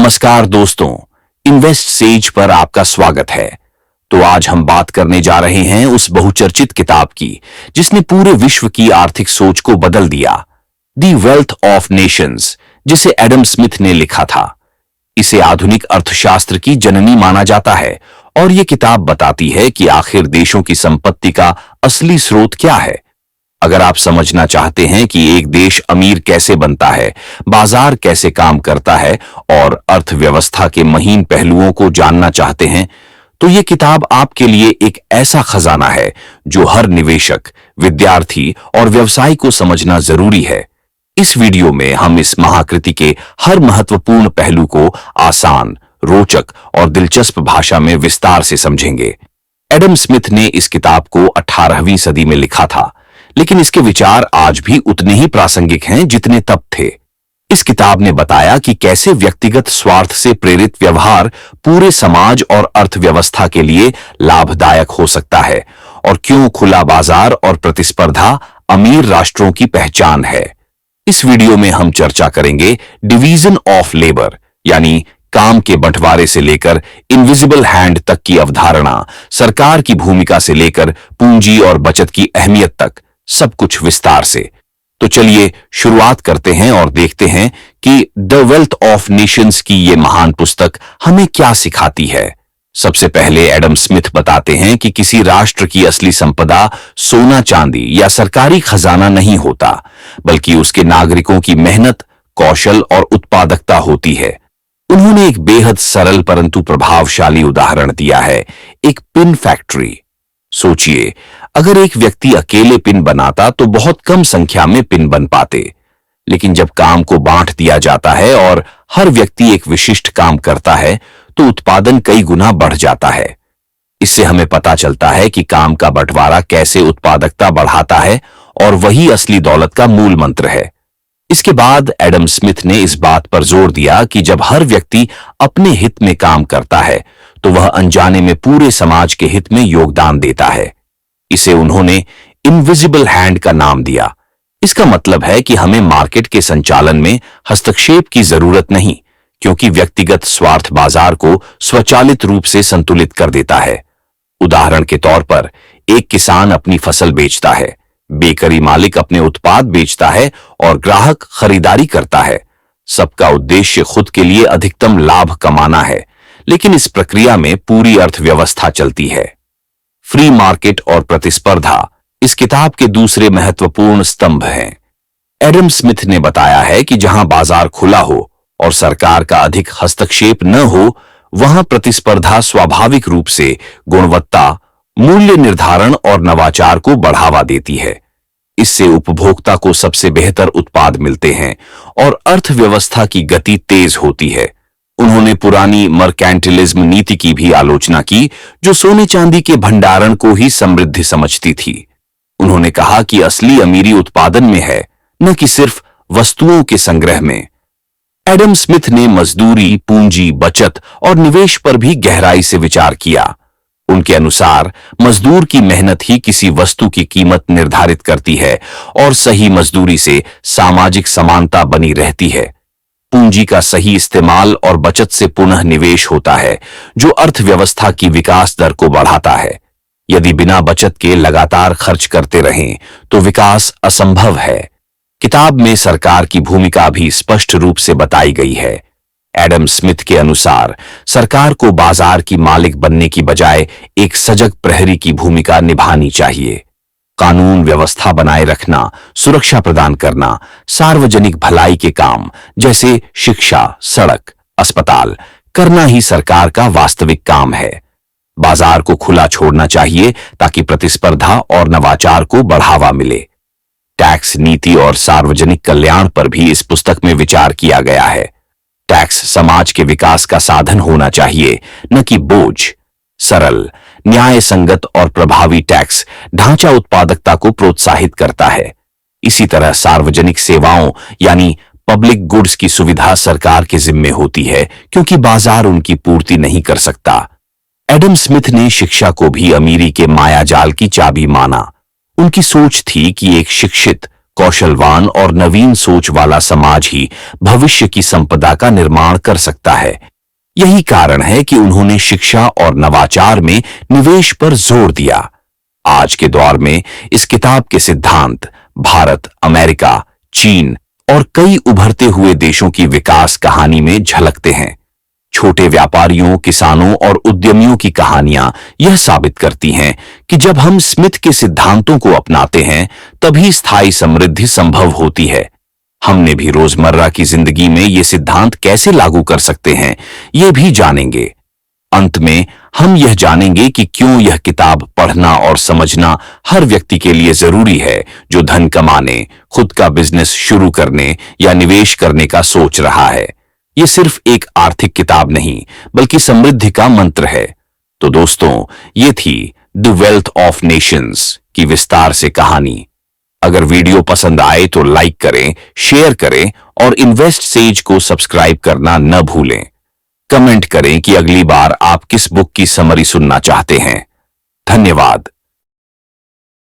नमस्कार दोस्तों, invest says पर आपका स्वागत है। तो आज हम बात करने जा रहे हैं उस बहुचर्चित किताब की जिसने पूरे विश्व की आर्थिक सोच को बदल दिया, दी वेल्थ ऑफ नेशंस, जिसे एडम स्मिथ ने लिखा था। इसे आधुनिक अर्थशास्त्र की जननी माना जाता है और यह किताब बताती है कि आखिर देशों की संपत्ति का असली स्रोत क्या है। अगर आप समझना चाहते हैं कि एक देश अमीर कैसे बनता है, बाजार कैसे काम करता है और अर्थव्यवस्था के महीन पहलुओं को जानना चाहते हैं, तो यह किताब आपके लिए एक ऐसा खजाना है जो हर निवेशक, विद्यार्थी और व्यवसायी को समझना जरूरी है। इस वीडियो में हम इस महाकृति के हर महत्वपूर्ण पहलू को आसान, रोचक और दिलचस्प भाषा में विस्तार से समझेंगे। एडम स्मिथ ने इस किताब को 18वीं सदी में लिखा था, लेकिन इसके विचार आज भी उतने ही प्रासंगिक हैं जितने तब थे। इस किताब ने बताया कि कैसे व्यक्तिगत स्वार्थ से प्रेरित व्यवहार पूरे समाज और अर्थव्यवस्था के लिए लाभदायक हो सकता है और क्यों खुला बाजार और प्रतिस्पर्धा अमीर राष्ट्रों की पहचान है। इस वीडियो में हम चर्चा करेंगे डिवीजन ऑफ लेबर, यानी काम के बंटवारे से लेकर इनविजिबल हैंड तक की अवधारणा, सरकार की भूमिका से लेकर पूंजी और बचत की अहमियत तक, सब कुछ विस्तार से। तो चलिए शुरुआत करते हैं और देखते हैं कि द वेल्थ ऑफ नेशंस की ये महान पुस्तक हमें क्या सिखाती है। सबसे पहले एडम स्मिथ बताते हैं कि किसी राष्ट्र की असली संपदा सोना चांदी या सरकारी खजाना नहीं होता, बल्कि उसके नागरिकों की मेहनत, कौशल और उत्पादकता होती है। उन्होंने एक बेहद सरल परंतु प्रभावशाली उदाहरण दिया है, एक पिन फैक्ट्री। सोचिए, अगर एक व्यक्ति अकेले पिन बनाता तो बहुत कम संख्या में पिन बन पाते, लेकिन जब काम को बांट दिया जाता है और हर व्यक्ति एक विशिष्ट काम करता है तो उत्पादन कई गुना बढ़ जाता है। इससे हमें पता चलता है कि काम का बंटवारा कैसे उत्पादकता बढ़ाता है और वही असली दौलत का मूल मंत्र है। इसके बाद एडम स्मिथ ने इस बात पर जोर दिया कि जब हर व्यक्ति अपने हित में काम करता है तो वह अनजाने में पूरे समाज के हित में योगदान देता है। इसे उन्होंने इनविजिबल हैंड का नाम दिया। इसका मतलब है कि हमें मार्केट के संचालन में हस्तक्षेप की जरूरत नहीं, क्योंकि व्यक्तिगत स्वार्थ बाजार को स्वचालित रूप से संतुलित कर देता है। उदाहरण के तौर पर, एक किसान अपनी फसल बेचता है, बेकरी मालिक अपने उत्पाद बेचता है और ग्राहक खरीदारी करता है। सबका उद्देश्य खुद के लिए अधिकतम लाभ कमाना है, लेकिन इस प्रक्रिया में पूरी अर्थव्यवस्था चलती है। फ्री मार्केट और प्रतिस्पर्धा इस किताब के दूसरे महत्वपूर्ण स्तंभ हैं। एडम स्मिथ ने बताया है कि जहां बाजार खुला हो और सरकार का अधिक हस्तक्षेप न हो, वहां प्रतिस्पर्धा स्वाभाविक रूप से गुणवत्ता, मूल्य निर्धारण और नवाचार को बढ़ावा देती है। इससे उपभोक्ता को सबसे बेहतर उत्पाद मिलते हैं और अर्थव्यवस्था की गति तेज होती है। उन्होंने पुरानी मर्केंटिलिज्म नीति की भी आलोचना की, जो सोने चांदी के भंडारण को ही समृद्धि समझती थी। उन्होंने कहा कि असली अमीरी उत्पादन में है, न कि सिर्फ वस्तुओं के संग्रह में। एडम स्मिथ ने मजदूरी, पूंजी, बचत और निवेश पर भी गहराई से विचार किया। उनके अनुसार मजदूर की मेहनत ही किसी वस्तु की कीमत निर्धारित करती है और सही मजदूरी से सामाजिक समानता बनी रहती है। पूंजी का सही इस्तेमाल और बचत से पुनः निवेश होता है, जो अर्थव्यवस्था की विकास दर को बढ़ाता है। यदि बिना बचत के लगातार खर्च करते रहें तो विकास असंभव है। किताब में सरकार की भूमिका भी स्पष्ट रूप से बताई गई है। एडम स्मिथ के अनुसार सरकार को बाजार की मालिक बनने की बजाय एक सजग प्रहरी की भूमिका निभानी चाहिए। कानून व्यवस्था बनाए रखना, सुरक्षा प्रदान करना, सार्वजनिक भलाई के काम जैसे शिक्षा, सड़क, अस्पताल करना ही सरकार का वास्तविक काम है। बाजार को खुला छोड़ना चाहिए ताकि प्रतिस्पर्धा और नवाचार को बढ़ावा मिले। टैक्स नीति और सार्वजनिक कल्याण पर भी इस पुस्तक में विचार किया गया है। टैक्स समाज के विकास का साधन होना चाहिए, न कि बोझ। सरल, न्याय संगत और प्रभावी टैक्स ढांचा उत्पादकता को प्रोत्साहित करता है। इसी तरह सार्वजनिक सेवाओं यानी पब्लिक गुड्स की सुविधा सरकार के जिम्मे होती है, क्योंकि बाजार उनकी पूर्ति नहीं कर सकता। एडम स्मिथ ने शिक्षा को भी अमीरी के मायाजाल की चाबी माना। उनकी सोच थी कि एक शिक्षित, कौशलवान और नवीन सोच वाला समाज ही भविष्य की संपदा का निर्माण कर सकता है। यही कारण है कि उन्होंने शिक्षा और नवाचार में निवेश पर जोर दिया। आज के दौर में इस किताब के सिद्धांत भारत, अमेरिका, चीन और कई उभरते हुए देशों की विकास कहानी में झलकते हैं। छोटे व्यापारियों, किसानों और उद्यमियों की कहानियां यह साबित करती हैं कि जब हम स्मिथ के सिद्धांतों को अपनाते हैं, तभी स्थायी समृद्धि संभव होती है। हमने भी रोजमर्रा की जिंदगी में ये सिद्धांत कैसे लागू कर सकते हैं, ये भी जानेंगे। अंत में हम यह जानेंगे कि क्यों यह किताब पढ़ना और समझना हर व्यक्ति के लिए जरूरी है जो धन कमाने, खुद का बिजनेस शुरू करने या निवेश करने का सोच रहा है। ये सिर्फ एक आर्थिक किताब नहीं, बल्कि समृद्धि का मंत्र है। तो दोस्तों, ये थी द वेल्थ ऑफ नेशंस की विस्तार से कहानी। अगर वीडियो पसंद आए तो लाइक करें, शेयर करें और इन्वेस्ट सेज को सब्सक्राइब करना न भूलें। कमेंट करें कि अगली बार आप किस बुक की समरी सुनना चाहते हैं। धन्यवाद।